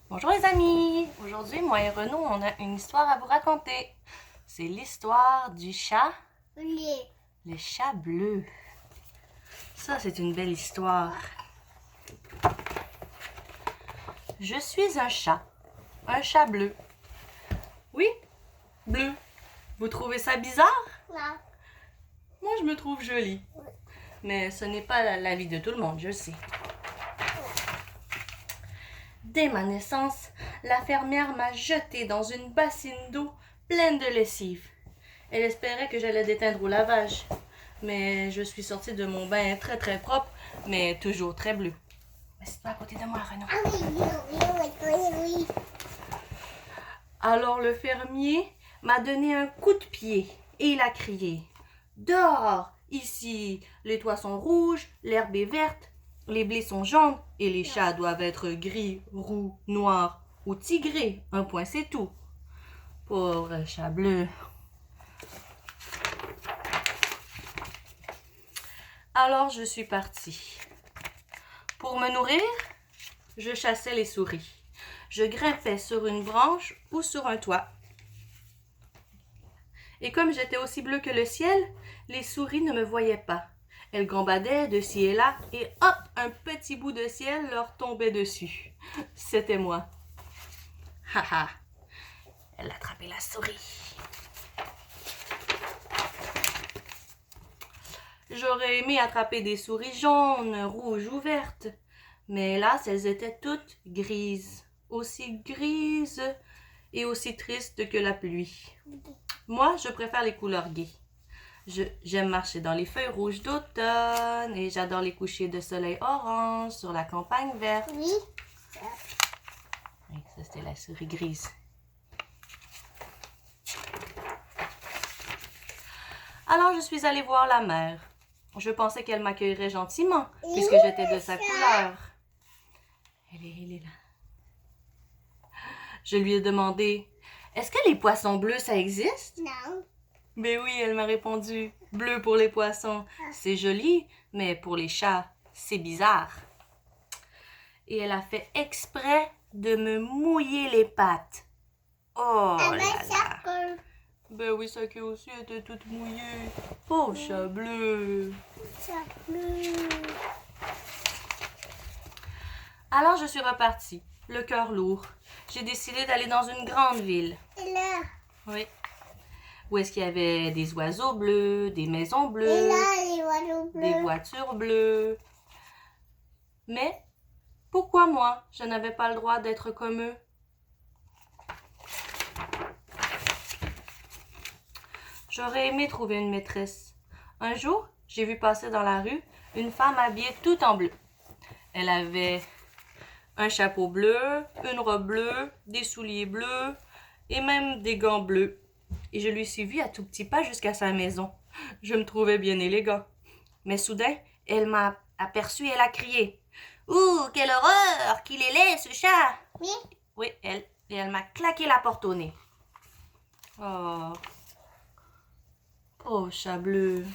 Bonjour les amis! Aujourd'hui, moi et Renaud, on a une histoire à vous raconter. C'est l'histoire du chat, le chat bleu. Ça, c'est une belle histoire. Je suis un chat bleu. Oui, bleu. Vous trouvez ça bizarre? Non. Moi, je me trouve jolie. Mais ce n'est pas l'avis de tout le monde, je le sais. Dès ma naissance, la fermière m'a jetée dans une bassine d'eau pleine de lessive. Elle espérait que j'allais l'éteindre au lavage. Mais je suis sortie de mon bain très très propre, mais toujours très bleu. Reste-toi à côté de moi, Renaud. Ah oui. Alors le fermier m'a donné un coup de pied et il a crié « Dehors, ici, les toits sont rouges, l'herbe est verte, les blés sont jaunes et les chats doivent être gris, roux, noirs ou tigrés. Un point, c'est tout. » Pauvre chat bleu. Alors je suis partie. Pour me nourrir, je chassais les souris. Je grimpais sur une branche ou sur un toit. Et comme j'étais aussi bleu que le ciel, les souris ne me voyaient pas. Elles gambadaient de ci et là, et hop, un petit bout de ciel leur tombait dessus. C'était moi. Haha, elle a attrapé la souris. J'aurais aimé attraper des souris jaunes, rouges ou vertes, mais hélas, elles étaient toutes grises, aussi grises et aussi tristes que la pluie. Moi, je préfère les couleurs gaies. J'aime marcher dans les feuilles rouges d'automne et j'adore les couchers de soleil orange sur la campagne verte. Oui. Oui, ça, c'était la souris grise. Alors, je suis allée voir la mère. Je pensais qu'elle m'accueillerait gentiment, puisque j'étais de sa couleur. Elle est là. Je lui ai demandé, « Est-ce que les poissons bleus, ça existe? » Non. Mais oui, elle m'a répondu, « Bleu pour les poissons, c'est joli, mais pour les chats, c'est bizarre. » Et elle a fait exprès de me mouiller les pattes. Oh là là! Ben oui, sa queue aussi était toute mouillée. Oh, chat bleu! Alors je suis repartie, le cœur lourd. J'ai décidé d'aller dans une grande ville. Et là. Oui. Où est-ce qu'il y avait des oiseaux bleus, des maisons bleues, Et là, les oiseaux bleus. des voitures bleues. Mais pourquoi moi, je n'avais pas le droit d'être comme eux? J'aurais aimé trouver une maîtresse. Un jour, j'ai vu passer dans la rue une femme habillée tout en bleu. Elle avait un chapeau bleu, une robe bleue, des souliers bleus et même des gants bleus. Et je lui suivis à tout petits pas jusqu'à sa maison. Je me trouvais bien élégant. Mais soudain, elle m'a aperçu et elle a crié « Ouh, quelle horreur! Qu'il est laid, ce chat! » Oui. Oui, elle. Et elle m'a claqué la porte au nez. Oh. Oh, chat bleu.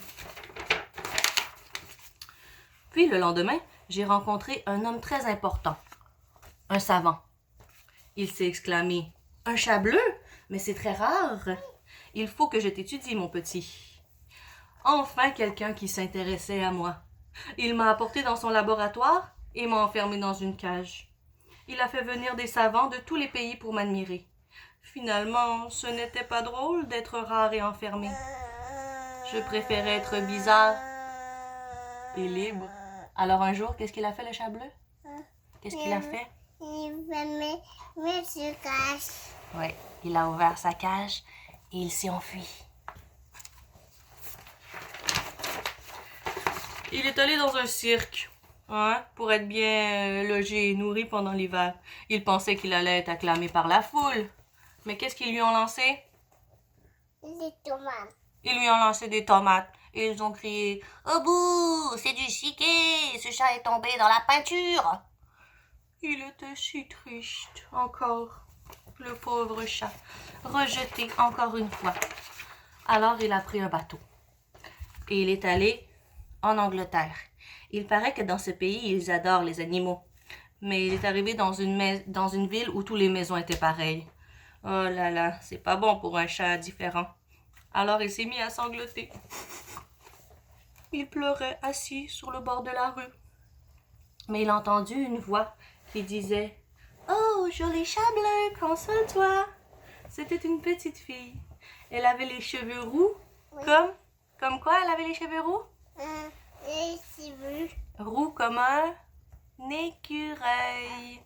Puis le lendemain, j'ai rencontré un homme très important. Un savant. Il s'est exclamé « Un chat bleu? Mais c'est très rare. Il faut que je t'étudie, mon petit. » Enfin quelqu'un qui s'intéressait à moi. Il m'a apporté dans son laboratoire et m'a enfermé dans une cage. Il a fait venir des savants de tous les pays pour m'admirer. Finalement, ce n'était pas drôle d'être rare et enfermé. Je préférais être bizarre et libre. Alors un jour, qu'est-ce qu'il a fait, le chat bleu? Qu'est-ce qu'il a fait? Il va mettre ce cache. Oui, il a ouvert sa cage et il s'est enfui. Il est allé dans un cirque, pour être bien logé et nourri pendant l'hiver. Il pensait qu'il allait être acclamé par la foule. Mais qu'est-ce qu'ils lui ont lancé? Des tomates. Ils lui ont lancé des tomates et ils ont crié « Au bout, c'est du chiquet, ce chat est tombé dans la peinture !» Il était si triste, encore, le pauvre chat, rejeté encore une fois. Alors il a pris un bateau et il est allé en Angleterre. Il paraît que dans ce pays, ils adorent les animaux. Mais il est arrivé dans une ville où toutes les maisons étaient pareilles. Oh là là, c'est pas bon pour un chat différent. Alors il s'est mis à sangloter. Il pleurait assis sur le bord de la rue. Mais il a entendu une voix qui disait « Oh, joli chat bleu, console-toi !» C'était une petite fille. Elle avait les cheveux roux. Oui. Comme quoi elle avait les cheveux roux? Les cheveux. Roux comme un écureuil.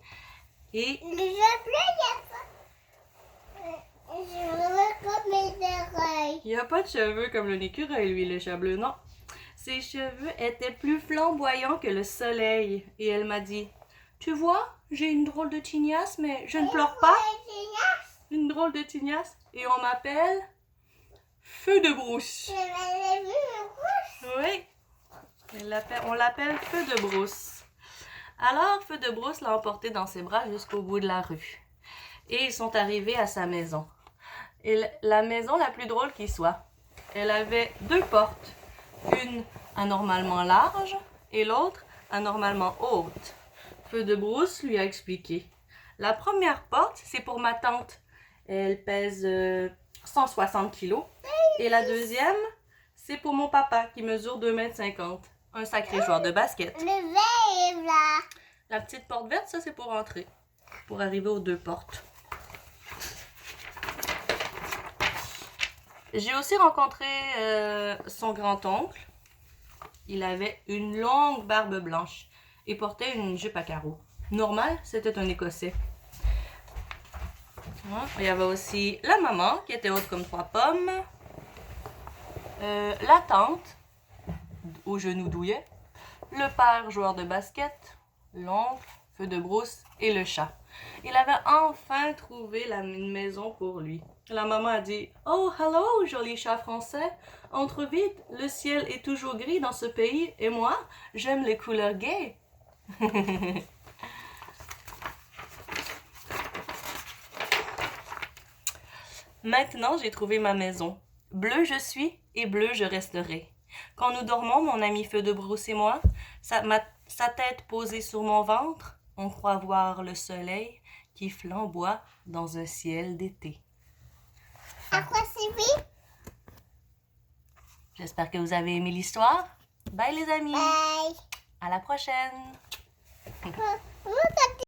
Et Le chat bleu, il n'y a pas. Je veux comme les oreilles. il n'y a pas de cheveux comme le écureuil, lui, le chat bleu, non. Ses cheveux étaient plus flamboyants que le soleil. Et elle m'a dit « Tu vois, j'ai une drôle de tignasse, mais je ne pleure pas. Une drôle de tignasse. Et on m'appelle Feu de brousse. » Oui, on l'appelle Feu de brousse. Alors, Feu de brousse l'a emporté dans ses bras jusqu'au bout de la rue. Et ils sont arrivés à sa maison. Et la maison la plus drôle qui soit. Elle avait 2 portes. Une anormalement large et l'autre anormalement haute. Feu de brousse lui a expliqué. La première porte, c'est pour ma tante. Elle pèse 160 kilos. Et la deuxième, c'est pour mon papa qui mesure 2,50 m. Un sacré joueur de basket. Le verre est là. La petite porte verte, ça c'est pour entrer. Pour arriver aux 2 portes. J'ai aussi rencontré son grand-oncle. Il avait une longue barbe blanche et portait une jupe à carreaux. Normal, c'était un Écossais. Il y avait aussi la maman qui était haute comme 3 pommes. La tante, aux genoux douillets. Le père, joueur de basket. L'oncle, Feu de brousse et le chat. Il avait enfin trouvé une maison pour lui. La maman a dit « Oh, hello, joli chat français. Entre vite, le ciel est toujours gris dans ce pays et moi, j'aime les couleurs gaies. » Maintenant, j'ai trouvé ma maison. Bleu je suis et bleu je resterai. Quand nous dormons, mon ami Feu de brousse et moi, sa tête posée sur mon ventre, on croit voir le soleil qui flamboie dans un ciel d'été. À quoi c'est vite? J'espère que vous avez aimé l'histoire. Bye les amis. Bye. À la prochaine.